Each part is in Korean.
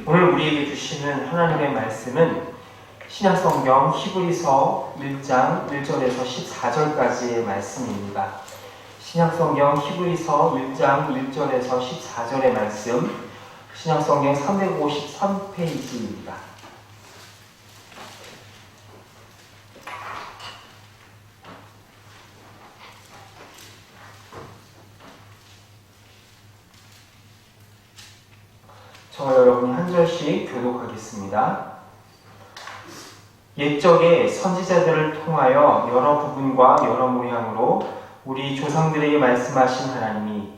오늘 우리에게 주시는 하나님의 말씀은 신약성경 히브리서 1장 1절에서 14절까지의 말씀입니다. 신약성경 히브리서 1장 1절에서 14절의 말씀, 신약성경 353페이지입니다. 저와 여러분이 한 절씩 교독하겠습니다. 옛적에 선지자들을 통하여 여러 부분과 여러 모양으로 우리 조상들에게 말씀하신 하나님이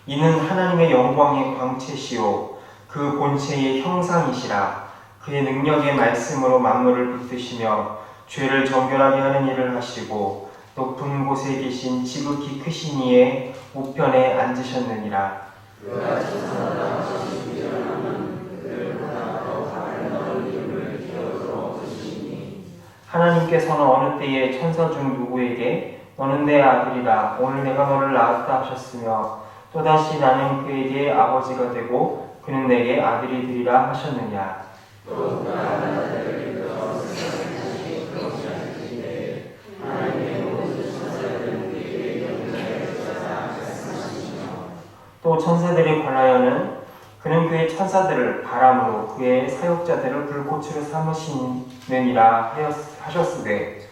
이는 하나님의 영광의 광채시요 그 본체의 형상이시라. 그의 능력의 말씀으로 만물을 붙드시며 죄를 정결하게 하는 일을 하시고 높은 곳에 계신 지극히 크신 이의 우편에 앉으셨느니라. 하나님께서는 어느 때에 천사 중 누구에게 너는 내 아들이라 오늘 내가 너를 낳았다 하셨으며 또다시 나는 그에게 아버지가 되고 그는 내게 아들이 되리라 하셨느냐. 또 천사들에 관하여는 그는 그의 천사들을 바람으로 그의 사역자들을 불꽃으로 삼으시느니라 하셨으되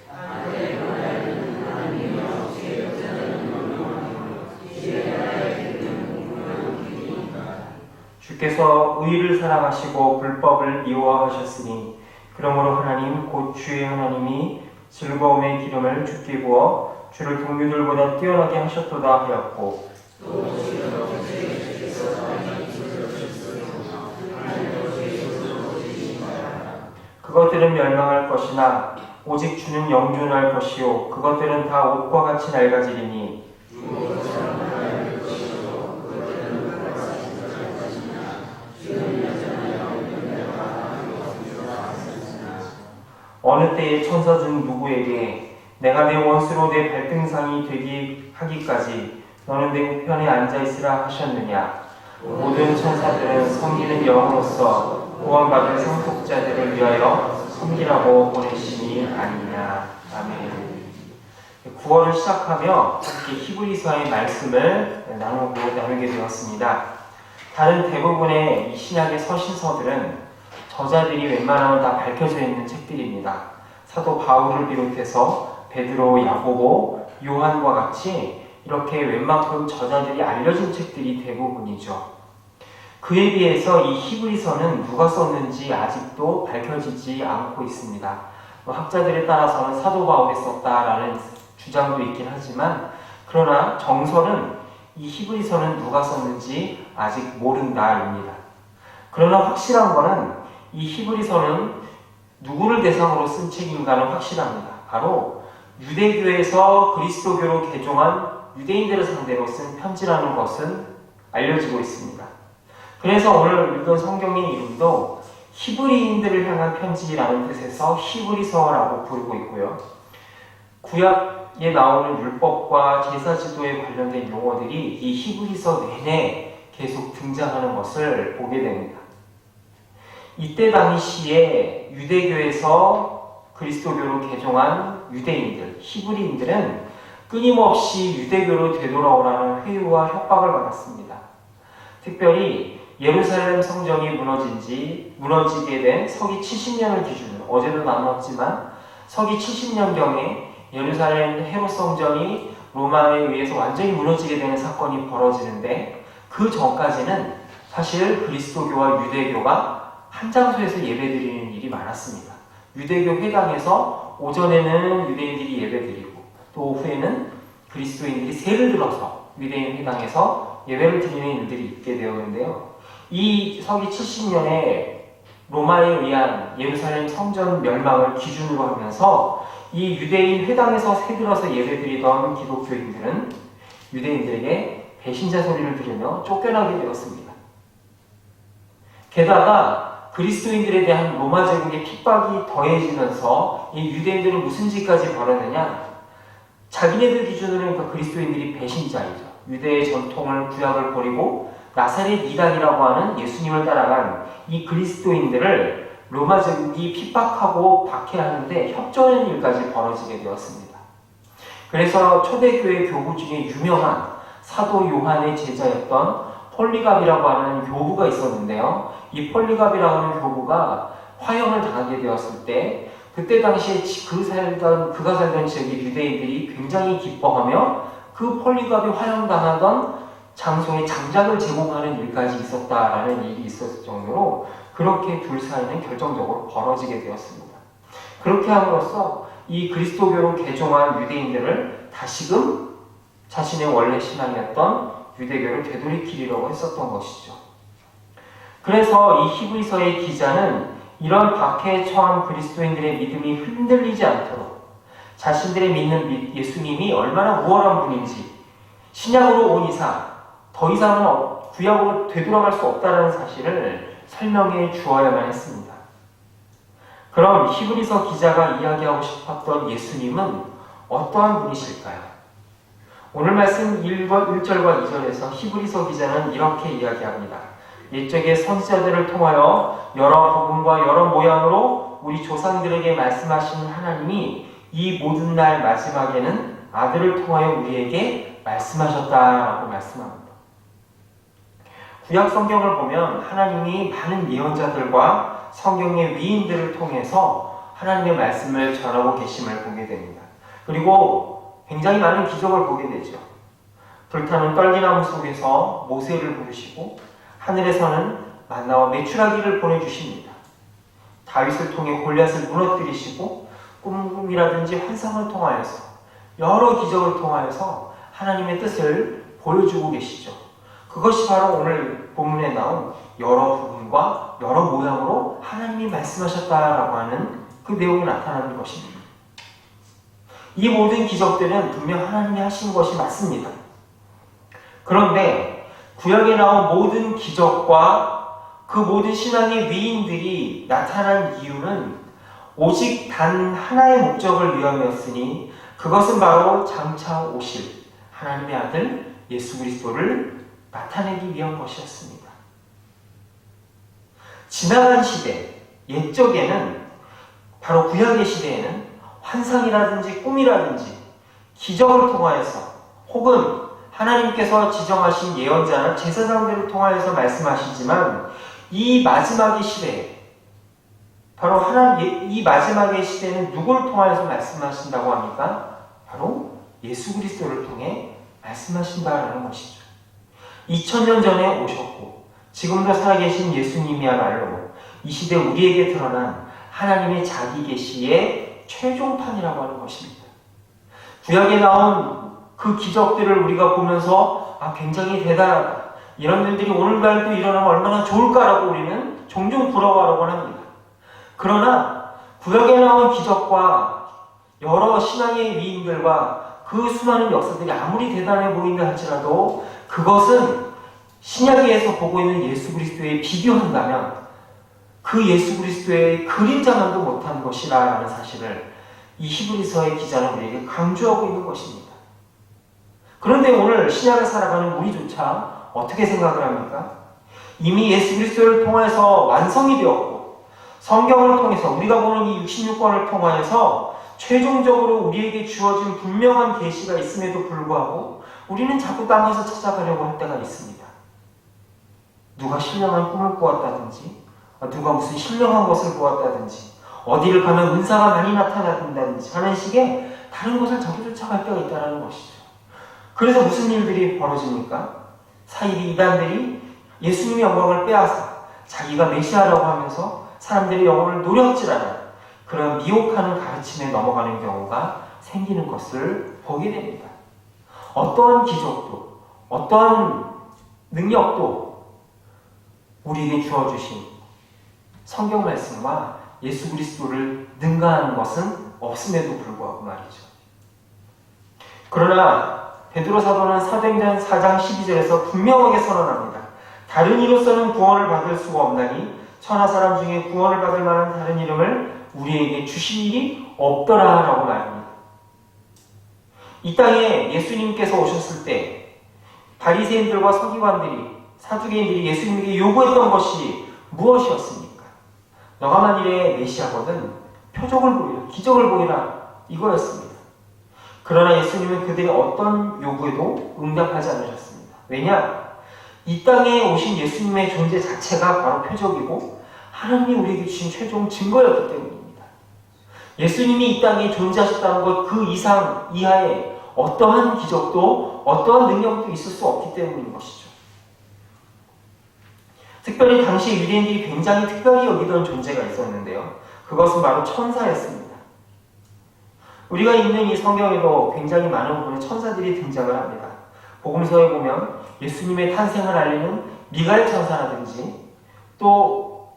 주께서 의를 사랑하시고 불법을 미워하셨으니 그러므로 하나님 곧 주의 하나님이 즐거움의 기름을 주께 부어 주를 동료들보다 뛰어나게 하셨도다 하였고 그것들은 멸망할 것이나 오직 주는 영존할 것이요 그것들은 다 옷과 같이 낡아지리니 어느 때에 천사 중 누구에게 내가 내 원수로 내 발등상이 되게 하기까지 너는 내 우편에 앉아있으라 하셨느냐. 모든 천사들은 섬기는 영으로서 구원받은 상속자들을 위하여 섬기라고 보내심이 아니냐. 아멘. 구원을 시작하며 이렇게 히브리서의 말씀을 나누게 되었습니다. 다른 대부분의 이 신약의 서신서들은 저자들이 웬만하면 다 밝혀져 있는 책들입니다. 사도 바울을 비롯해서 베드로, 야고보, 요한과 같이 이렇게 웬만큼 저자들이 알려진 책들이 대부분이죠. 그에 비해서 이 히브리서는 누가 썼는지 아직도 밝혀지지 않고 있습니다. 학자들에 따라서는 사도 바울이 썼다라는 주장도 있긴 하지만 그러나 정설은 이 히브리서는 누가 썼는지 아직 모른다입니다. 그러나 확실한 것은 이 히브리서는 누구를 대상으로 쓴 책인가는 확실합니다. 바로 유대교에서 그리스도교로 개종한 유대인들을 상대로 쓴 편지라는 것은 알려지고 있습니다. 그래서 오늘 읽은 성경의 이름도 히브리인들을 향한 편지라는 뜻에서 히브리서라고 부르고 있고요. 구약에 나오는 율법과 제사지도에 관련된 용어들이 이 히브리서 내내 계속 등장하는 것을 보게 됩니다. 이때 당시에 유대교에서 그리스도교로 개종한 유대인들, 히브리인들은 끊임없이 유대교로 되돌아오라는 회유와 협박을 받았습니다. 특별히 예루살렘 성전이 무너지게 된 서기 70년을 기준으로, 어제도 나눴지만 서기 70년경에 예루살렘 헤롯 성전이 로마에 의해서 완전히 무너지게 되는 사건이 벌어지는데 그 전까지는 사실 그리스도교와 유대교가 한 장소에서 예배드리는 일이 많았습니다. 유대교 회당에서 오전에는 유대인들이 예배드리고 또 오후에는 그리스도인들이 새를 들어서 유대인 회당에서 예배를 드리는 일들이 있게 되었는데요. 이 서기 70년에 로마에 의한 예루살렘 성전 멸망을 기준으로 하면서 이 유대인 회당에서 새 들어서 예배드리던 기독교인들은 유대인들에게 배신자 소리를 들으며 쫓겨나게 되었습니다. 게다가 그리스도인들에 대한 로마 제국의 핍박이 더해지면서 이 유대인들은 무슨 짓까지 벌였느냐? 자기네들 기준으로 그러니까 그리스도인들이 배신자이죠. 유대의 전통을 구약을 버리고 나사렛 이단이라고 하는 예수님을 따라간 이 그리스도인들을 로마 제국이 핍박하고 박해하는데 협조하는 일까지 벌어지게 되었습니다. 그래서 초대교회 교부 중에 유명한 사도 요한의 제자였던 폴리갑이라고 하는 교부가 있었는데요. 이 폴리갑이라고 하는 교부가 화형을 당하게 되었을 때 그때 당시에 그가 살던 지역의 유대인들이 굉장히 기뻐하며 그 폴리갑이 화형당하던 장소에 장작을 제공하는 일까지 있었다라는 일이 있었을 정도로 그렇게 둘 사이는 결정적으로 벌어지게 되었습니다. 그렇게 함으로써 이 그리스도교로 개종한 유대인들을 다시금 자신의 원래 신앙이었던 유대교를 되돌이키려고 했었던 것이죠. 그래서 이 히브리서의 기자는 이런 박해에 처한 그리스도인들의 믿음이 흔들리지 않도록 자신들의 믿는 예수님이 얼마나 우월한 분인지 신약으로 온 이상 더 이상은 구약으로 되돌아갈 수 없다는 사실을 설명해 주어야만 했습니다. 그럼 히브리서 기자가 이야기하고 싶었던 예수님은 어떠한 분이실까요? 오늘 말씀 1절과 2절에서 히브리서 기자는 이렇게 이야기합니다. 옛적의 선지자들을 통하여 여러 복음과 여러 모양으로 우리 조상들에게 말씀하신 하나님이 이 모든 날 마지막에는 아들을 통하여 우리에게 말씀하셨다라고 말씀합니다. 구약 성경을 보면 하나님이 많은 예언자들과 성경의 위인들을 통해서 하나님의 말씀을 전하고 계심을 보게 됩니다. 그리고 굉장히 많은 기적을 보게 되죠. 불타는 떨기나무 속에서 모세를 부르시고 하늘에서는 만나와 메추라기를 보내주십니다. 다윗을 통해 골리앗을 무너뜨리시고 꿈이라든지 환상을 통하여서 여러 기적을 통하여서 하나님의 뜻을 보여주고 계시죠. 그것이 바로 오늘 본문에 나온 여러 부분과 여러 모양으로 하나님이 말씀하셨다라고 하는 그 내용이 나타나는 것입니다. 이 모든 기적들은 분명 하나님이 하신 것이 맞습니다. 그런데 구약에 나온 모든 기적과 그 모든 신앙의 위인들이 나타난 이유는 오직 단 하나의 목적을 위함이었으니 그것은 바로 장차 오실 하나님의 아들 예수 그리스도를 나타내기 위한 것이었습니다. 지나간 시대, 옛적에는 바로 구약의 시대에는 환상이라든지 꿈이라든지 기적을 통하여서 혹은 하나님께서 지정하신 예언자나 제사장들을 통하여서 말씀하시지만 이 마지막의 시대에 바로 이 마지막의 시대는 누구를 통하여서 말씀하신다고 합니까? 바로 예수 그리스도를 통해 말씀하신다라는 것이죠. 2000년 전에 오셨고 지금도 살아계신 예수님이야말로 이 시대 우리에게 드러난 하나님의 자기 계시의 최종판이라고 하는 것입니다. 구약에 나온 그 기적들을 우리가 보면서 굉장히 대단하다. 이런 일들이 오늘날도 일어나면 얼마나 좋을까라고 우리는 종종 부러워하곤 합니다. 그러나 구약에 나온 기적과 여러 신앙의 위인들과 그 수많은 역사들이 아무리 대단해 보인다 할지라도 그것은 신약에서 보고 있는 예수 그리스도에 비교한다면 그 예수 그리스도의 그림자만도 못한 것이라는 사실을 이 히브리서의 기자는 우리에게 강조하고 있는 것입니다. 그런데 오늘 신약을 살아가는 우리조차 어떻게 생각을 합니까? 이미 예수 그리스도를 통해서 완성이 되었고 성경을 통해서 우리가 보는 이 66권을 통하여서 최종적으로 우리에게 주어진 분명한 계시가 있음에도 불구하고 우리는 자꾸 땅에서 찾아가려고 할 때가 있습니다. 누가 신령한 꿈을 꾸었다든지 누가 무슨 신령한 것을 보았다든지 어디를 가면 은사가 많이 나타난다든지 하는 식의 다른 것을 자꾸 쫓아갈 때가 있다는 것이죠. 그래서 무슨 일들이 벌어집니까? 사이비 이단들이 예수님의 영광을 빼앗아 자기가 메시아라고 하면서 사람들의 영혼을 노려치라는 그런 미혹하는 가르침에 넘어가는 경우가 생기는 것을 보게 됩니다. 어떠한 기적도 어떠한 능력도 우리에게 주어주신 성경 말씀과 예수 그리스도를 능가하는 것은 없음에도 불구하고 말이죠. 그러나 베드로 사도는 사도행전 4장 12절에서 분명하게 선언합니다. 다른 이로서는 구원을 받을 수가 없나니 천하 사람 중에 구원을 받을 만한 다른 이름을 우리에게 주신 일이 없더라라고 말합니다. 이 땅에 예수님께서 오셨을 때 바리새인들과 서기관들이, 사두개인들이 예수님에게 요구했던 것이 무엇이었습니까? 너가 만일에 메시아거든 표적을 보이라, 기적을 보이라, 이거였습니다. 그러나 예수님은 그들의 어떤 요구에도 응답하지 않으셨습니다. 왜냐? 이 땅에 오신 예수님의 존재 자체가 바로 표적이고 하나님이 우리에게 주신 최종 증거였기 때문입니다. 예수님이 이 땅에 존재하셨다는 것 그 이상 이하에 어떠한 기적도 어떠한 능력도 있을 수 없기 때문인 것이죠. 특별히 당시 유대인들이 굉장히 특별히 여기던 존재가 있었는데요. 그것은 바로 천사였습니다. 우리가 읽는 이 성경에도 굉장히 많은 부분에 천사들이 등장을 합니다. 복음서에 보면 예수님의 탄생을 알리는 미가엘 천사라든지, 또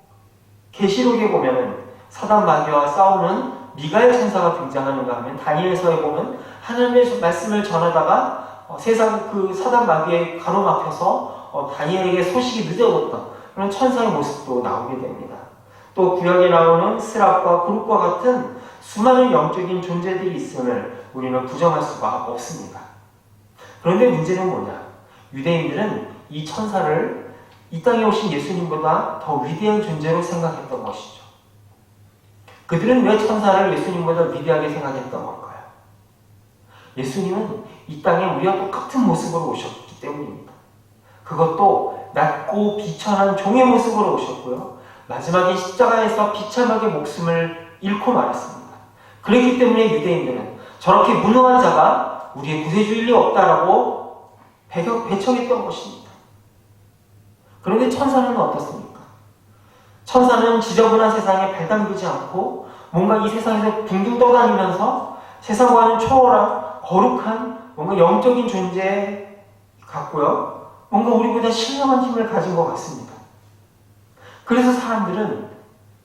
계시록에 보면 사단 마귀와 싸우는 미가엘 천사가 등장하는가 하면, 다니엘서에 보면 하나님의 말씀을 전하다가 세상 그 사단 마귀에 가로막혀서 다니엘에게 소식이 늦어졌던 그런 천사의 모습도 나오게 됩니다. 또 구약에 나오는 스랍과 그룹과 같은 수많은 영적인 존재들이 있음을 우리는 부정할 수가 없습니다. 그런데 문제는 뭐냐? 유대인들은 이 천사를 이 땅에 오신 예수님보다 더 위대한 존재로 생각했던 것이죠. 그들은 왜 천사를 예수님보다 위대하게 생각했던 걸까요? 예수님은 이 땅에 우리와 똑같은 모습으로 오셨기 때문입니다. 그것도 낮고 비천한 종의 모습으로 오셨고요. 마지막에 십자가에서 비참하게 목숨을 잃고 말았습니다. 그렇기 때문에 유대인들은 저렇게 무능한 자가 우리의 구세주일 리 없다라고 배척했던 것입니다. 그런데 천사는 어떻습니까? 천사는 지저분한 세상에 발담그지 않고 뭔가 이 세상에서 둥둥 떠다니면서 세상과는 초월한 거룩한 뭔가 영적인 존재 같고요. 뭔가 우리보다 신령한 힘을 가진 것 같습니다. 그래서 사람들은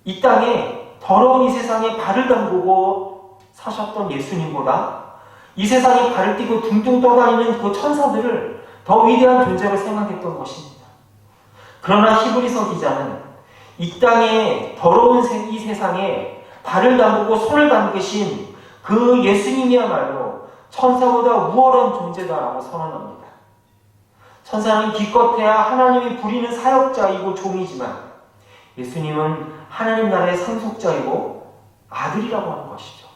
이 땅에 더러운 이 세상에 발을 담그고 사셨던 예수님보다 이 세상에 발을 띄고 둥둥 떠다니는 그 천사들을 더 위대한 존재로 생각했던 것입니다. 그러나 히브리서 기자는 이 땅에 더러운 이 세상에 발을 담그고 손을 담그신 그 예수님이야말로 천사보다 우월한 존재다라고 선언합니다. 천사는 기껏해야 하나님이 부리는 사역자이고 종이지만 예수님은 하나님 나라의 상속자이고 아들이라고 하는 것이죠.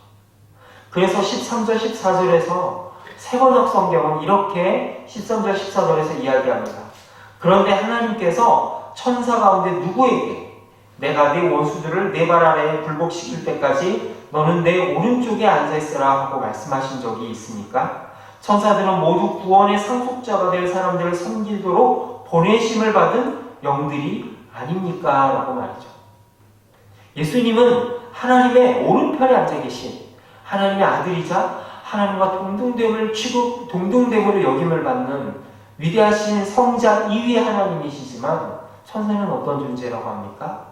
그래서 13절, 14절에서 세번역 성경은 이렇게 13절, 14절에서 이야기합니다. 그런데 하나님께서 천사 가운데 누구에게 내가 네 원수들을 내 발 아래에 굴복시킬 때까지 너는 내 오른쪽에 앉아있으라 하고 말씀하신 적이 있습니까? 천사들은 모두 구원의 상속자가 될 사람들을 섬기도록 보내심을 받은 영들이 아닙니까? 라고 말이죠. 예수님은 하나님의 오른편에 앉아 계신 하나님의 아들이자 하나님과 동등됨으로 여김을 받는 위대하신 성자 2위의 하나님이시지만 천사는 어떤 존재라고 합니까?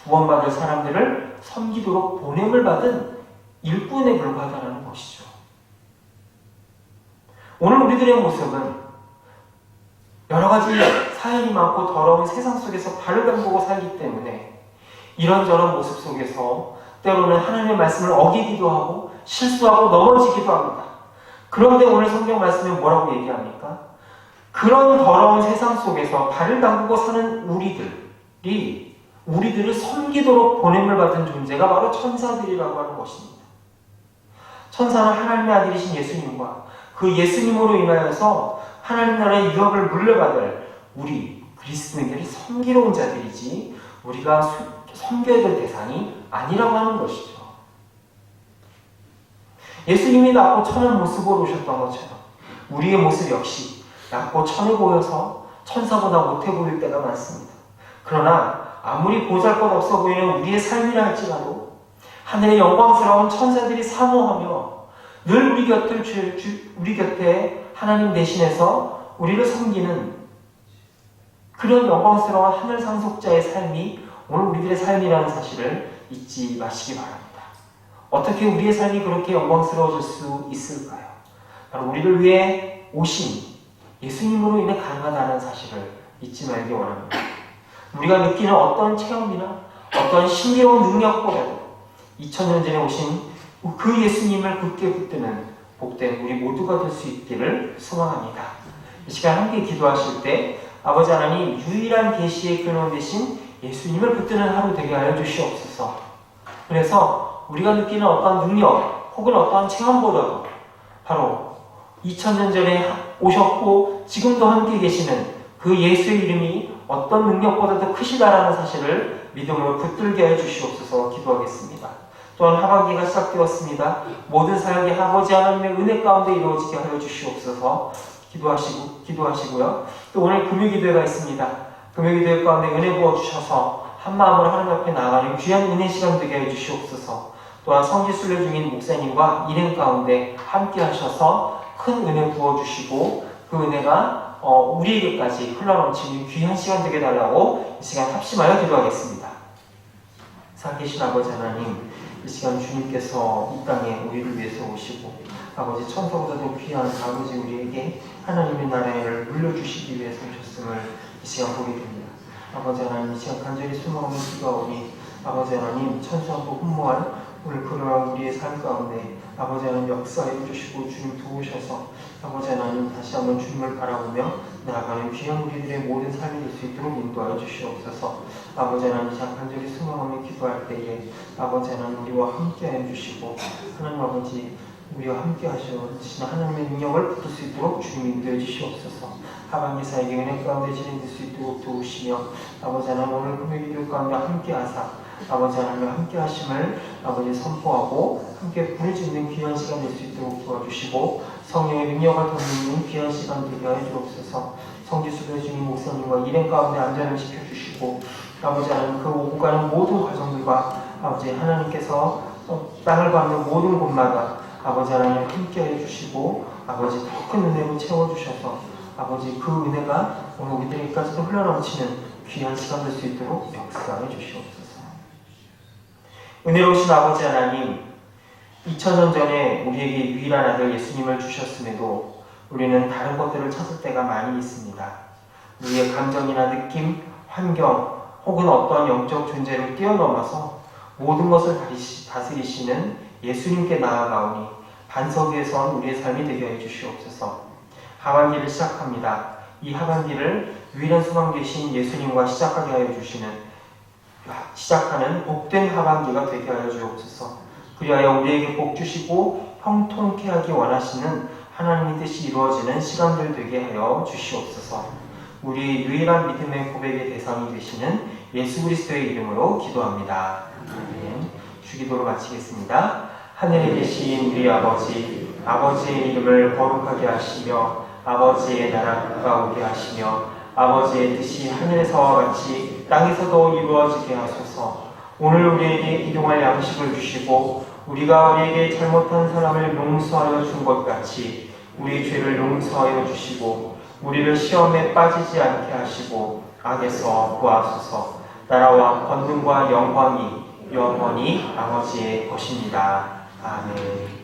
구원받을 사람들을 섬기도록 보냄을 받은 일꾼에 불과하다는 것이죠. 오늘 우리들의 모습은 여러 가지 사연이 많고 더러운 세상 속에서 발을 담그고 살기 때문에 이런저런 모습 속에서 때로는 하나님의 말씀을 어기기도 하고 실수하고 넘어지기도 합니다. 그런데 오늘 성경 말씀에 뭐라고 얘기합니까? 그런 더러운 세상 속에서 발을 담그고 사는 우리들을 섬기도록 보냄을 받은 존재가 바로 천사들이라고 하는 것입니다. 천사는 하나님의 아들이신 예수님과 그 예수님으로 인하여서 하나님 나라의 유업을 물려받을 우리 그리스도인들이 섬기러 온 자들이지 우리가 섬겨야 될 대상이 아니라고 하는 것이죠. 예수님이 낮고 천한 모습으로 오셨던 것처럼 우리의 모습 역시 낮고 천해 보여서 천사보다 못해 보일 때가 많습니다. 그러나 아무리 보잘것없어 보이는 우리의 삶이라 할지라도 하늘의 영광스러운 천사들이 사모하며 늘 우리 곁에 하나님 대신해서 우리를 섬기는 그런 영광스러운 하늘 상속자의 삶이 오늘 우리들의 삶이라는 사실을 잊지 마시기 바랍니다. 어떻게 우리의 삶이 그렇게 영광스러워질 수 있을까요? 바로 우리를 위해 오신 예수님으로 인해 가능하다는 사실을 잊지 말기 원합니다. 우리가 느끼는 어떤 체험이나 어떤 신비로운 능력보다도 2000년 전에 오신 그 예수님을 굳게 붙드는 복된 우리 모두가 될 수 있기를 소망합니다. 이 시간 함께 기도하실 때 아버지 하나님 유일한 계시의 근원 되신 예수님을 붙드는 하루 되게 하여 주시옵소서. 그래서 우리가 느끼는 어떤 능력 혹은 어떤 체험보다도 바로 2000년 전에 오셨고 지금도 함께 계시는 그 예수의 이름이 어떤 능력보다도 크시다라는 사실을 믿음으로 붙들게 하여 주시옵소서 기도하겠습니다. 또한 하반기가 시작되었습니다. 모든 사역이 아버지 하나님의 은혜 가운데 이루어지게 하여 주시옵소서 기도하시고요. 또 오늘 금요기도회가 있습니다. 금요기도회 가운데 은혜 부어주셔서 한마음으로 하나님 앞에 나아가는 귀한 은혜 시간 되게 해주시옵소서. 또한 성지순례 중인 목사님과 일행 가운데 함께 하셔서 큰 은혜 부어주시고 그 은혜가 우리에게까지 흘러넘치는 귀한 시간 되게 달라고 이 시간 합심하여 기도하겠습니다. 살아계신 아버지 하나님, 이 시간 주님께서 이 땅에 우리를 위해서 오시고 아버지 천사보다도 귀한 아버지 우리에게 하나님의 나라를 물려주시기 위해서 오셨음을 이 시간 보게 됩니다. 아버지 하나님, 이 시간 간절히 수모하는 기도하오니 아버지 하나님 천사하고 훈모한 오늘 그러한 우리의 삶 가운데 아버지 하나님 역사해 주시고 주님 도우셔서 아버지 하나님 다시 한번 주님을 바라보며 나아가는 귀한 우리들의 모든 삶이 될 수 있도록 인도하여 주시옵소서. 아버지 하나님 참 간절히 수모하며 기도할 때에 아버지 하나님 우리와 함께해 주시고 하나님 아버지 우리와 함께 하시는 하나님의 능력을 붙을 수 있도록 주님 인도해 주시옵소서. 하반기 사역의 은혜 가운데 진행될 수 있도록 도우시며 아버지 하나님 오늘 금요일 가운데 함께 하사 아버지 하나님과 함께 하심을 아버지 선포하고 함께 부를 수 있는 귀한 시간 될 수 있도록 도와주시고 성령의 능력을 덧입는 귀한 시간 되게 하여 주옵소서. 성지순례 중인 목사님과 일행 가운데 안전을 지켜주시고 아버지 하나님 그 오고 가는 모든 과정들과 아버지 하나님께서 땅을 밟는 모든 곳마다 아버지 하나님 함께 해주시고 아버지 더 큰 은혜로 채워주셔서 아버지 그 은혜가 오늘 우리들에게까지도 흘러넘치는 귀한 시간 될 수 있도록 역사해 주시옵소서. 은혜로우신 아버지 하나님, 2000년 전에 우리에게 유일한 아들 예수님을 주셨음에도 우리는 다른 것들을 찾을 때가 많이 있습니다. 우리의 감정이나 느낌, 환경 혹은 어떤 영적 존재를 뛰어넘어서 모든 것을 다스리시는 예수님께 나아가오니 반석 위에 선 우리의 삶이 되게 해 주시옵소서. 하반기를 시작합니다. 이 하반기를 유일한 소망 되신 예수님과 시작하게 하여 시작하는 복된 하반기가 되게 하여 주옵소서. 그리하여 우리에게 복 주시고 형통케 하기 원하시는 하나님의 뜻이 이루어지는 시간들 되게 하여 주시옵소서. 우리 유일한 믿음의 고백의 대상이 되시는 예수 그리스도의 이름으로 기도합니다. 아멘. 주기도로 마치겠습니다. 하늘에 계신 우리 아버지, 아버지의 이름을 거룩하게 하시며 아버지의 나라가 오게 하시며 아버지의 뜻이 하늘에서와 같이 땅에서도 이루어지게 하소서. 오늘 우리에게 일용할 양식을 주시고 우리가 우리에게 잘못한 사람을 용서하여 준 것 같이 우리 죄를 용서하여 주시고 우리를 시험에 빠지지 않게 하시고 악에서 구하소서. 나라와 권능과 영광이 영원히 아버지의 것입니다. 아멘.